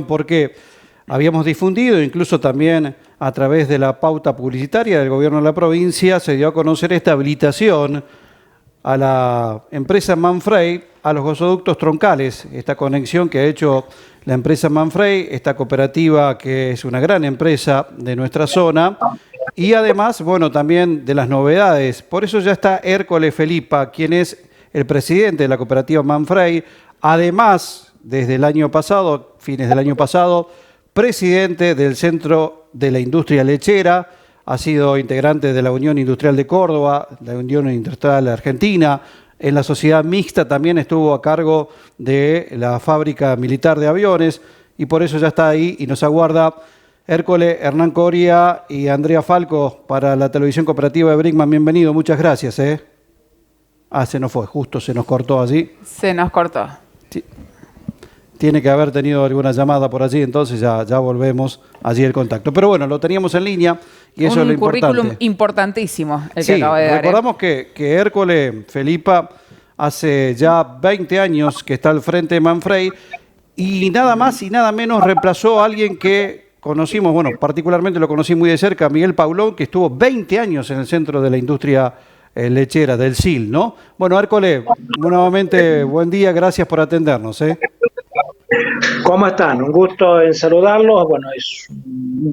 porque habíamos difundido, incluso también a través de la pauta publicitaria del gobierno de la provincia, se dio a conocer esta habilitación a la empresa Manfrey, a los gasoductos troncales, esta conexión que ha hecho la empresa Manfrey, esta cooperativa que es una gran empresa de nuestra zona, y además, bueno, también de las novedades. Por eso ya está Hércole Felipa, quien es el presidente de la cooperativa Manfrey, además, desde el año pasado, fines del año pasado, presidente del Centro de la Industria Lechera, ha sido integrante de la Unión Industrial de Córdoba, la Unión Industrial Argentina. En la sociedad mixta también estuvo a cargo de la fábrica militar de aviones y por eso ya está ahí y nos aguarda Hércole, Hernán Coria y Andrea Falco para la televisión cooperativa de Brinkmann. Bienvenido, muchas gracias. Se nos fue, justo se nos cortó allí. Se nos cortó. Sí. Tiene que haber tenido alguna llamada por allí, entonces ya volvemos allí el contacto. Pero bueno, lo teníamos en línea y eso es lo importante. Un currículum importantísimo el que acaba de dar. Recordamos que Hércole Felipa hace ya 20 años que está al frente de Manfrey y nada más y nada menos reemplazó a alguien que conocimos, bueno, particularmente lo conocí muy de cerca, Miguel Paulón, que estuvo 20 años en el centro de la industria lechera, del SIL, ¿no? Bueno, Hércole, nuevamente buen día, gracias por atendernos. ¿Cómo están? Un gusto en saludarlos. Bueno, es un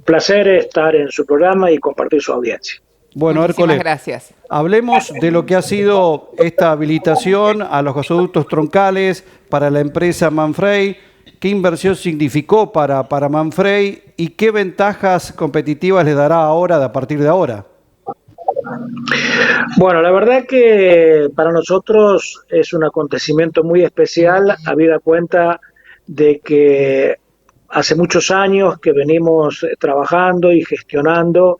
placer estar en su programa y compartir su audiencia. Bueno, Hércole, gracias. Hablemos de lo que ha sido esta habilitación a los gasoductos troncales para la empresa Manfrey. ¿Qué inversión significó para Manfrey y qué ventajas competitivas le dará ahora, a partir de ahora? Bueno, la verdad que para nosotros es un acontecimiento muy especial, habida cuenta de que hace muchos años que venimos trabajando y gestionando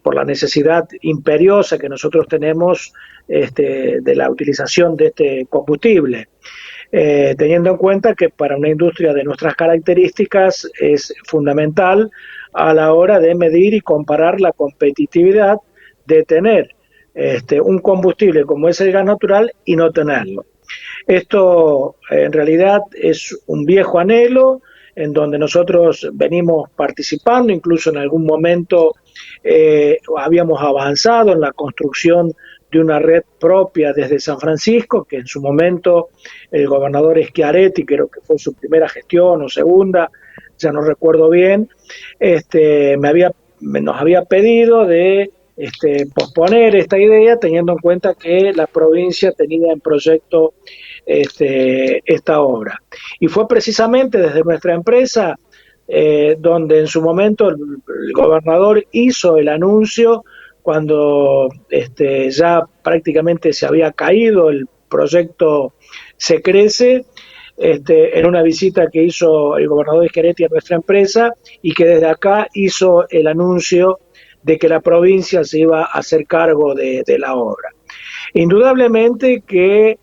por la necesidad imperiosa que nosotros tenemos de la utilización de este combustible. Teniendo en cuenta que para una industria de nuestras características es fundamental a la hora de medir y comparar la competitividad de tener un combustible como es el gas natural y no tenerlo. Esto en realidad es un viejo anhelo en donde nosotros venimos participando, incluso en algún momento habíamos avanzado en la construcción de una red propia desde San Francisco, que en su momento el gobernador Schiaretti, creo que fue su primera gestión o segunda, ya no recuerdo bien, nos había pedido de posponer esta idea, teniendo en cuenta que la provincia tenía en proyecto esta obra. Y fue precisamente desde nuestra empresa donde en su momento el gobernador hizo el anuncio cuando ya prácticamente se había caído el proyecto Se Crece, en una visita que hizo el gobernador Schiaretti a nuestra empresa y que desde acá hizo el anuncio de que la provincia se iba a hacer cargo de la obra. Indudablemente que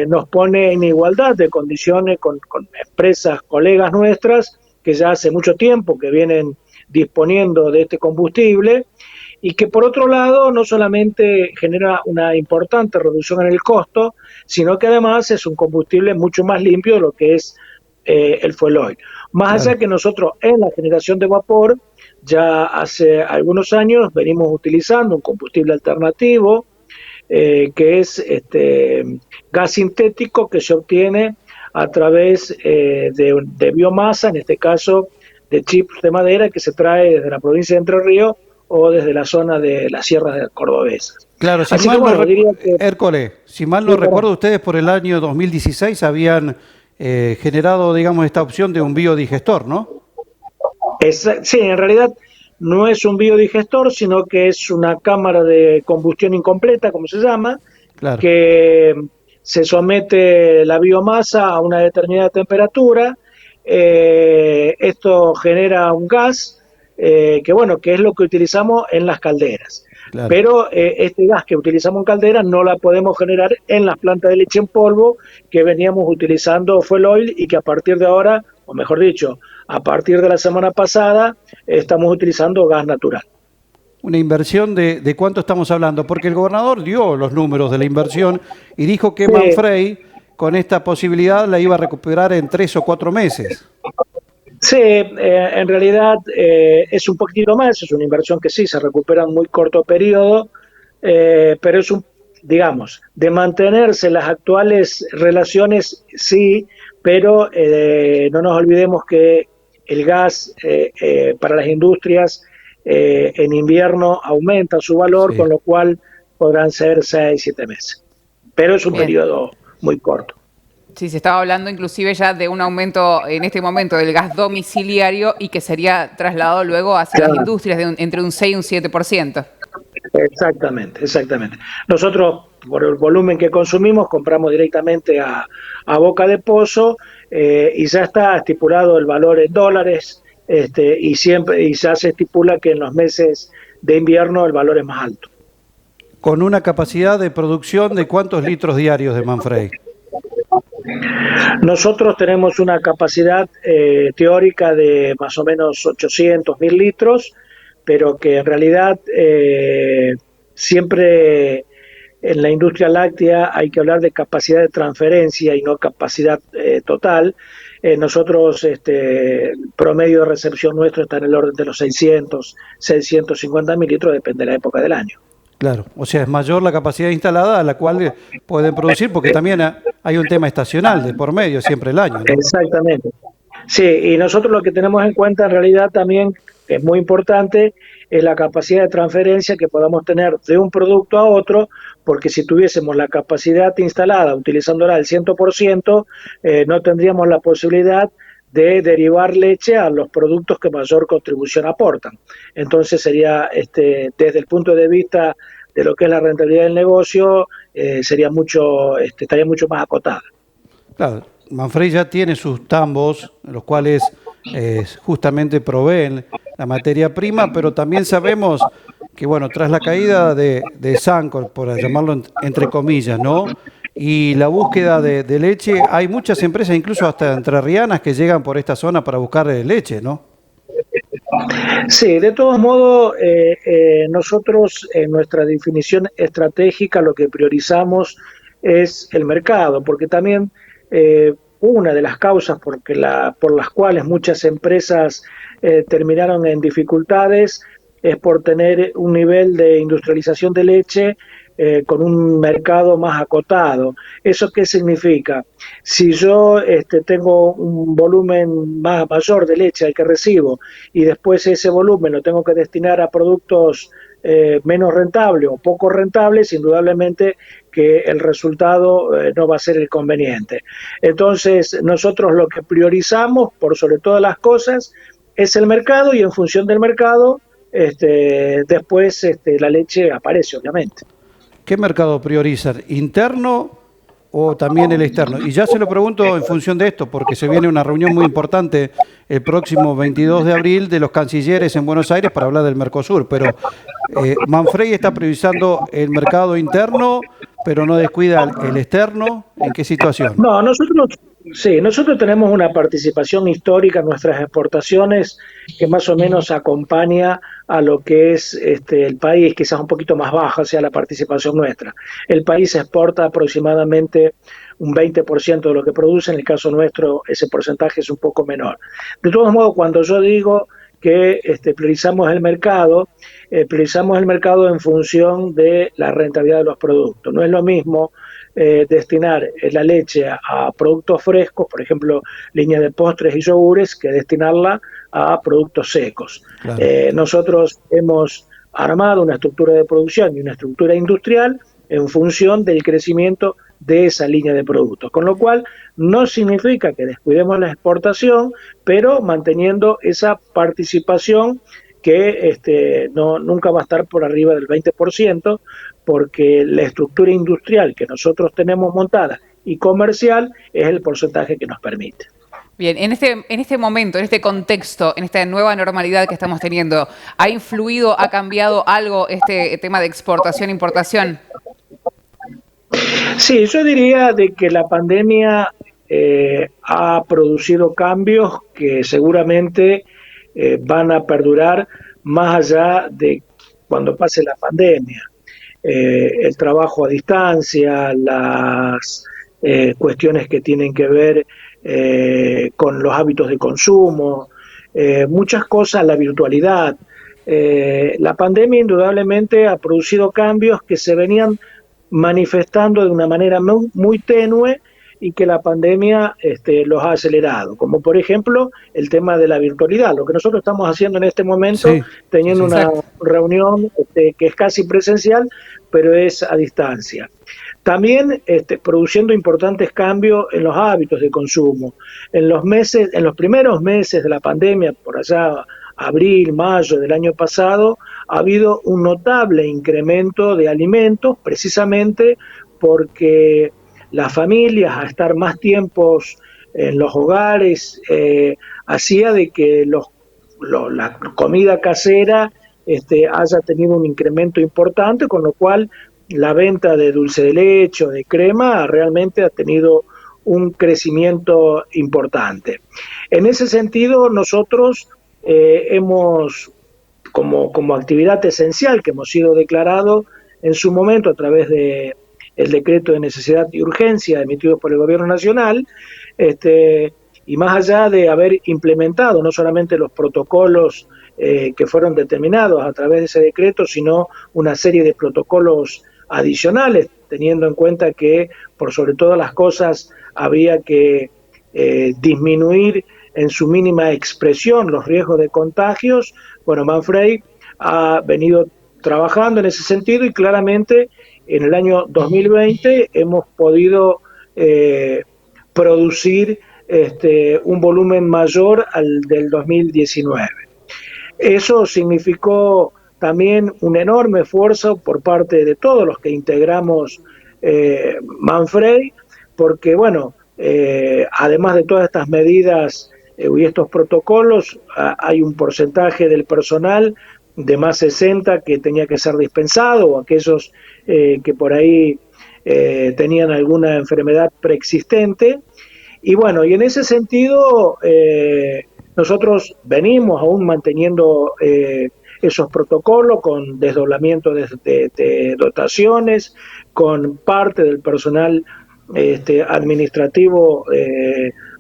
nos pone en igualdad de condiciones con empresas, colegas nuestras, que ya hace mucho tiempo que vienen disponiendo de este combustible y que por otro lado no solamente genera una importante reducción en el costo, sino que además es un combustible mucho más limpio de lo que es el fuel oil. Más allá que nosotros en la generación de vapor, ya hace algunos años venimos utilizando un combustible alternativo que es gas sintético que se obtiene a través de biomasa, en este caso de chips de madera que se trae desde la provincia de Entre Ríos o desde la zona de las sierras cordobesas. Claro, Hércole, si mal no recuerdo, ustedes por el año 2016 habían generado, digamos, esta opción de un biodigestor, ¿no? Sí, en realidad no es un biodigestor, sino que es una cámara de combustión incompleta, como se llama, claro, que se somete la biomasa a una determinada temperatura. Esto genera un gas que es lo que utilizamos en las calderas. Claro. Pero este gas que utilizamos en calderas no la podemos generar en las plantas de leche en polvo que veníamos utilizando fuel oil y que a partir de ahora, o mejor dicho, a partir de la semana pasada, estamos utilizando gas natural. Una inversión de ¿cuánto estamos hablando? Porque el gobernador dio los números de la inversión y dijo que Manfrey con esta posibilidad la iba a recuperar en 3 o 4 meses. Sí, en realidad es un poquitito más, es una inversión que sí se recupera en muy corto periodo, pero es digamos, de mantenerse las actuales relaciones, sí, pero no nos olvidemos que el gas para las industrias en invierno aumenta su valor, Sí. con lo cual podrán ser 6, 7 meses. Pero es un Bien. periodo muy corto. Sí, se estaba hablando inclusive ya de un aumento en este momento del gas domiciliario y que sería trasladado luego hacia las Claro. industrias de entre un 6 y un 7%. Exactamente, exactamente. Nosotros, por el volumen que consumimos, compramos directamente a Boca de Pozo y ya está estipulado el valor en dólares y ya se estipula que en los meses de invierno el valor es más alto. Con una capacidad de producción de ¿cuántos litros diarios de Manfrey? Nosotros tenemos una capacidad teórica de más o menos 800.000 litros, pero que en realidad siempre en la industria láctea hay que hablar de capacidad de transferencia y no capacidad total. Nosotros, el promedio de recepción nuestro está en el orden de los 600, 650.000 litros, depende de la época del año. Claro, o sea, es mayor la capacidad instalada a la cual pueden producir, porque también hay un tema estacional de por medio, siempre el año, ¿no? Exactamente. Sí, y nosotros lo que tenemos en cuenta en realidad también, que es muy importante, es la capacidad de transferencia que podamos tener de un producto a otro, porque si tuviésemos la capacidad instalada utilizándola al 100%, no tendríamos la posibilidad de derivar leche a los productos que mayor contribución aportan. Entonces sería, desde el punto de vista de lo que es la rentabilidad del negocio, estaría mucho más acotada. Claro, Manfrey ya tiene sus tambos, los cuales justamente proveen la materia prima, pero también sabemos que, bueno, tras la caída de Sancor, por llamarlo entre comillas, ¿no? Y la búsqueda de leche, hay muchas empresas, incluso hasta entrerrianas, que llegan por esta zona para buscar leche, ¿no? Sí, de todos modos, nosotros en nuestra definición estratégica lo que priorizamos es el mercado, porque también una de las causas por las cuales muchas empresas terminaron en dificultades es por tener un nivel de industrialización de leche con un mercado más acotado. ¿Eso qué significa? Si yo tengo un volumen mayor de leche al que recibo y después ese volumen lo tengo que destinar a productos menos rentables o poco rentables, indudablemente que el resultado no va a ser el conveniente. Entonces, nosotros lo que priorizamos, por sobre todas las cosas, es el mercado y en función del mercado, después la leche aparece, obviamente. ¿Qué mercado priorizan? ¿Interno o también el externo? Y ya se lo pregunto en función de esto, porque se viene una reunión muy importante el próximo 22 de abril de los cancilleres en Buenos Aires para hablar del Mercosur, pero Manfrey está priorizando el mercado interno, pero no descuida el externo. ¿En qué situación? No, nosotros tenemos una participación histórica en nuestras exportaciones que más o menos acompaña a lo que es el país, quizás un poquito más baja sea la participación nuestra. El país exporta aproximadamente un 20% de lo que produce, en el caso nuestro ese porcentaje es un poco menor. De todos modos, cuando yo digo que priorizamos el mercado en función de la rentabilidad de los productos. No es lo mismo destinar la leche a productos frescos, por ejemplo, línea de postres y yogures, que destinarla a productos secos. Claro. Nosotros hemos armado una estructura de producción y una estructura industrial en función del crecimiento de esa línea de productos, con lo cual no significa que descuidemos la exportación, pero manteniendo esa participación que nunca va a estar por arriba del 20%, porque la estructura industrial que nosotros tenemos montada y comercial es el porcentaje que nos permite. Bien, en este momento, en este contexto, en esta nueva normalidad que estamos teniendo, ¿ha influido, ha cambiado algo este tema de exportación-importación? Sí, yo diría de que la pandemia ha producido cambios que seguramente van a perdurar más allá de cuando pase la pandemia. El trabajo a distancia, cuestiones que tienen que ver con los hábitos de consumo, muchas cosas, la virtualidad. La pandemia indudablemente ha producido cambios que se venían manifestando de una manera muy tenue y que la pandemia los ha acelerado, como por ejemplo el tema de la virtualidad, lo que nosotros estamos haciendo en este momento, Sí, sí, teniendo sí. una Exacto. reunión que es casi presencial, pero es a distancia. También produciendo importantes cambios en los hábitos de consumo. En los primeros meses de la pandemia, por allá abril, mayo del año pasado, ha habido un notable incremento de alimentos, precisamente porque las familias, a estar más tiempos en los hogares, hacía de que la comida casera haya tenido un incremento importante, con lo cual la venta de dulce de leche o de crema realmente ha tenido un crecimiento importante. En ese sentido, nosotros hemos, como actividad esencial que hemos sido declarado en su momento a través de el decreto de necesidad y urgencia emitido por el Gobierno Nacional, y más allá de haber implementado no solamente los protocolos que fueron determinados a través de ese decreto, sino una serie de protocolos adicionales, teniendo en cuenta que por sobre todas las cosas había que disminuir en su mínima expresión los riesgos de contagios. Bueno, Manfrey ha venido trabajando en ese sentido y claramente en el año 2020 hemos podido producir un volumen mayor al del 2019. Eso significó también un enorme esfuerzo por parte de todos los que integramos Manfrey, porque bueno, además de todas estas medidas y estos protocolos, hay un porcentaje del personal de más 60 que tenía que ser dispensado, o aquellos que por ahí tenían alguna enfermedad preexistente. Y bueno, y en ese sentido, nosotros venimos aún manteniendo esos protocolos con desdoblamiento de dotaciones, con parte del personal administrativo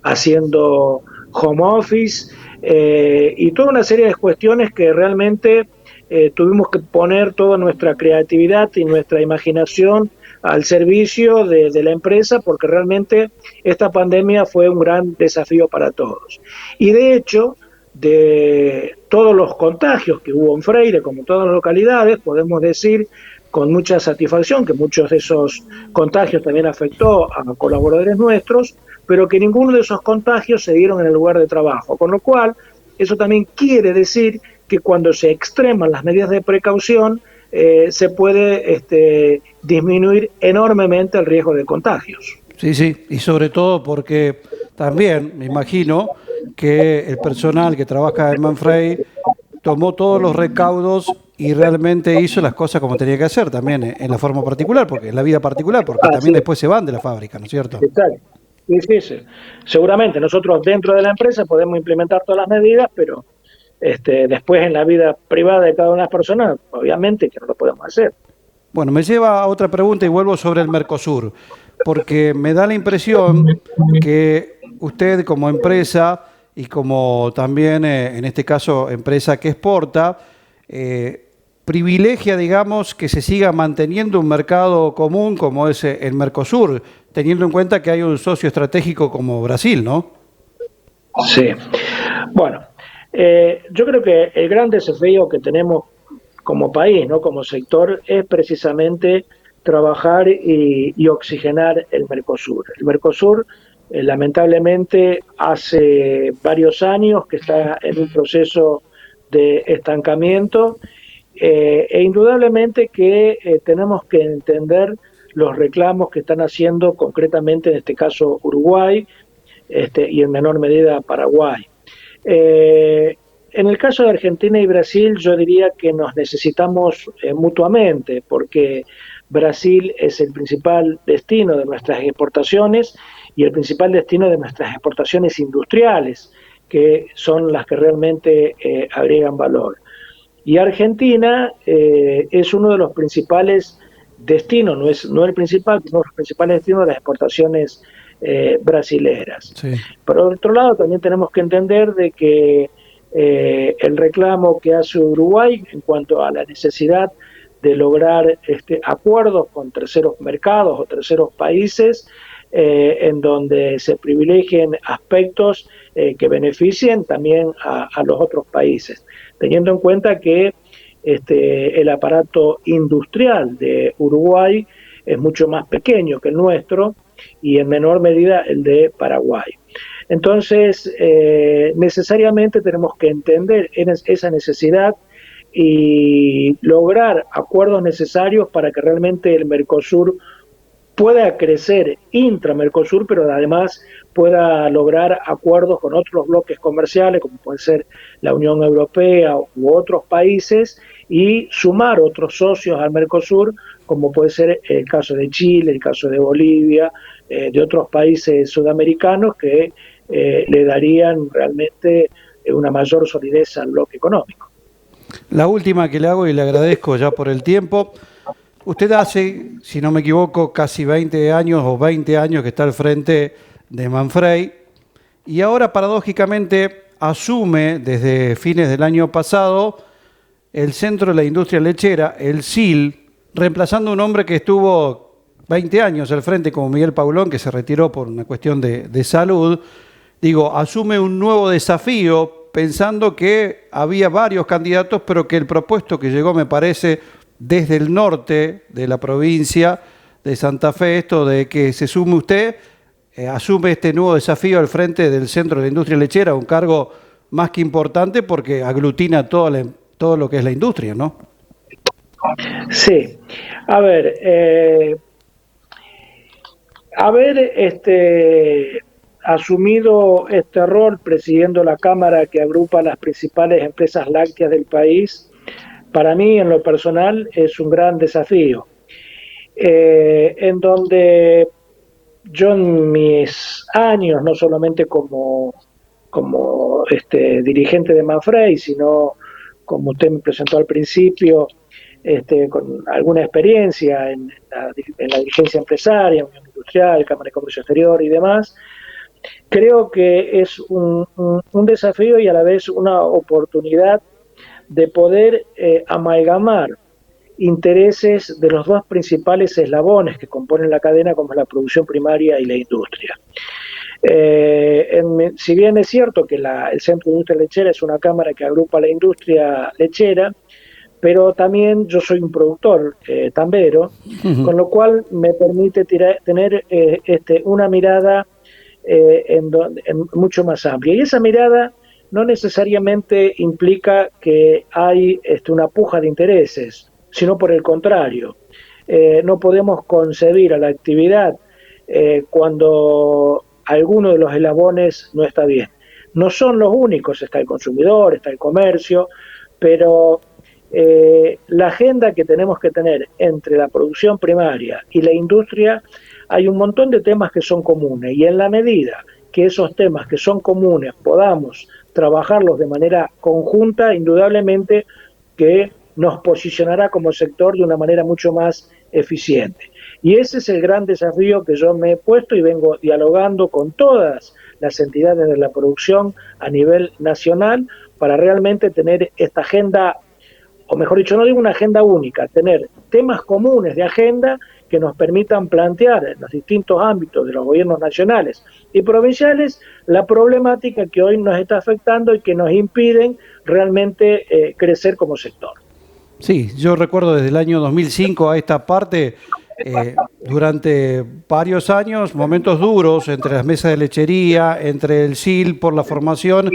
haciendo home office, y toda una serie de cuestiones que realmente tuvimos que poner toda nuestra creatividad y nuestra imaginación al servicio de la empresa, porque realmente esta pandemia fue un gran desafío para todos. Y de hecho, de todos los contagios que hubo en Freire, como en todas las localidades, podemos decir con mucha satisfacción que muchos de esos contagios también afectó a colaboradores nuestros, pero que ninguno de esos contagios se dieron en el lugar de trabajo, con lo cual eso también quiere decir que cuando se extreman las medidas de precaución, se puede disminuir enormemente el riesgo de contagios. Sí, sí, y sobre todo porque también me imagino que el personal que trabaja en Manfrey tomó todos los recaudos y realmente hizo las cosas como tenía que hacer también en la forma particular, porque en la vida particular, porque también Así es, después se van de la fábrica, ¿no es cierto? exacto. Sí, sí, sí. Seguramente nosotros dentro de la empresa podemos implementar todas las medidas, pero después en la vida privada de cada una de las personas, obviamente que no lo podemos hacer. Bueno, me lleva a otra pregunta y vuelvo sobre el Mercosur, porque me da la impresión que usted como empresa y como también, en este caso, empresa que exporta, privilegia, digamos, que se siga manteniendo un mercado común como es el Mercosur, teniendo en cuenta que hay un socio estratégico como Brasil, ¿no? Sí. Bueno, yo creo que el gran desafío que tenemos como país, ¿no? Como sector, es precisamente trabajar y oxigenar el Mercosur. El Mercosur, lamentablemente, hace varios años que está en un proceso de estancamiento, e indudablemente que tenemos que entender los reclamos que están haciendo concretamente en este caso Uruguay, y en menor medida Paraguay. En el caso de Argentina y Brasil, yo diría que nos necesitamos mutuamente, porque Brasil es el principal destino de nuestras exportaciones y el principal destino de nuestras exportaciones industriales, que son las que realmente agregan valor. Y Argentina es uno de los principales destino, no el principal, uno de los principales destinos de las exportaciones brasileras. Sí. Por otro lado, también tenemos que entender de que el reclamo que hace Uruguay en cuanto a la necesidad de lograr acuerdos con terceros mercados o terceros países en donde se privilegien aspectos que beneficien también a los otros países, teniendo en cuenta que el aparato industrial de Uruguay es mucho más pequeño que el nuestro y en menor medida el de Paraguay. Entonces, necesariamente tenemos que entender esa necesidad y lograr acuerdos necesarios para que realmente el Mercosur pueda crecer intra-Mercosur, pero además pueda lograr acuerdos con otros bloques comerciales, como puede ser la Unión Europea u otros países, y sumar otros socios al Mercosur, como puede ser el caso de Chile, el caso de Bolivia, de otros países sudamericanos que le darían realmente una mayor solidez al bloque económico. La última que le hago, y le agradezco ya por el tiempo. Usted hace, si no me equivoco, casi 20 años o 20 años que está al frente de Manfrey y ahora paradójicamente asume desde fines del año pasado el Centro de la Industria Lechera, el CIL, reemplazando a un hombre que estuvo 20 años al frente como Miguel Paulón, que se retiró por una cuestión de salud. Digo, asume un nuevo desafío pensando que había varios candidatos, pero que el propuesto que llegó, me parece, desde el norte de la provincia de Santa Fe, esto de que se sume usted, asume este nuevo desafío al frente del Centro de la Industria Lechera, un cargo más que importante porque aglutina todo lo que es la industria, ¿no? Sí. A ver, asumido este rol presidiendo la Cámara que agrupa las principales empresas lácteas del país, para mí, en lo personal, es un gran desafío, en donde yo en mis años, no solamente como dirigente de Manfrey, sino como usted me presentó al principio, con alguna experiencia en la dirigencia empresaria, Unión Industrial, Cámara de Comercio Exterior y demás, creo que es un desafío y a la vez una oportunidad de poder amalgamar intereses de los dos principales eslabones que componen la cadena, como es la producción primaria y la industria. Si bien es cierto que el Centro de Industria Lechera es una cámara que agrupa la industria lechera, pero también yo soy un productor tambero, con lo cual me permite tener una mirada mucho más amplia. Y esa mirada no necesariamente implica que hay una puja de intereses, sino por el contrario. No podemos concebir a la actividad cuando alguno de los eslabones no está bien. No son los únicos, está el consumidor, está el comercio, pero la agenda que tenemos que tener entre la producción primaria y la industria, hay un montón de temas que son comunes, y en la medida que esos temas que son comunes podamos trabajarlos de manera conjunta, indudablemente que nos posicionará como sector de una manera mucho más eficiente. Y ese es el gran desafío que yo me he puesto y vengo dialogando con todas las entidades de la producción a nivel nacional para realmente tener esta agenda, o mejor dicho, no digo una agenda única, tener temas comunes de agenda que nos permitan plantear en los distintos ámbitos de los gobiernos nacionales y provinciales la problemática que hoy nos está afectando y que nos impiden realmente crecer como sector. Sí, yo recuerdo desde el año 2005 a esta parte, durante varios años, momentos duros entre las mesas de lechería, entre el CIL por la formación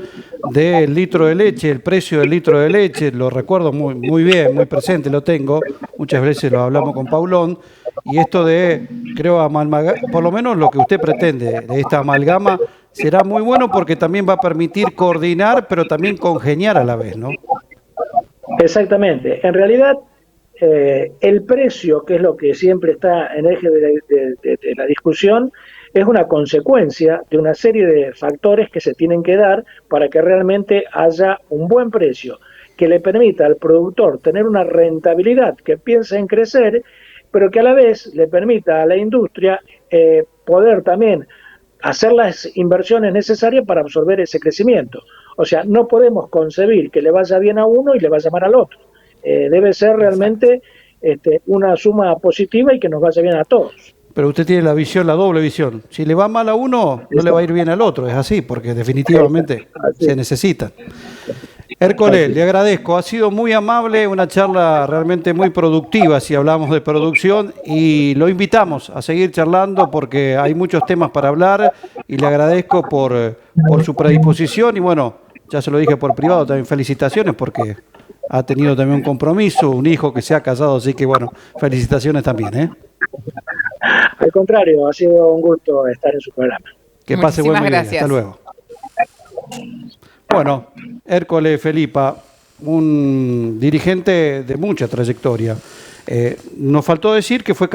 del litro de leche, el precio del litro de leche, lo recuerdo muy bien, muy presente, lo tengo, muchas veces lo hablamos con Paulón, y esto de, creo, por lo menos lo que usted pretende de esta amalgama, será muy bueno porque también va a permitir coordinar, pero también congeniar a la vez, ¿no? Exactamente. En realidad, el precio, que es lo que siempre está en eje de la discusión, es una consecuencia de una serie de factores que se tienen que dar para que realmente haya un buen precio que le permita al productor tener una rentabilidad que piense en crecer pero que a la vez le permita a la industria poder también hacer las inversiones necesarias para absorber ese crecimiento. O sea, no podemos concebir que le vaya bien a uno y le vaya mal al otro. Debe ser realmente una suma positiva y que nos vaya bien a todos. Pero usted tiene la visión, la doble visión. Si le va mal a uno, no le va a ir bien al otro. Es así, porque definitivamente se necesitan. Hércoles, le agradezco. Ha sido muy amable, una charla realmente muy productiva si hablamos de producción y lo invitamos a seguir charlando porque hay muchos temas para hablar y le agradezco por su predisposición y bueno, ya se lo dije por privado, también felicitaciones porque ha tenido también un compromiso, un hijo que se ha casado, así que bueno, felicitaciones también, ¿eh? Al contrario, ha sido un gusto estar en su programa. Que pase buen día. Gracias. Hasta luego. Bueno, Hércoles Felipa, un dirigente de mucha trayectoria. Nos faltó decir que fue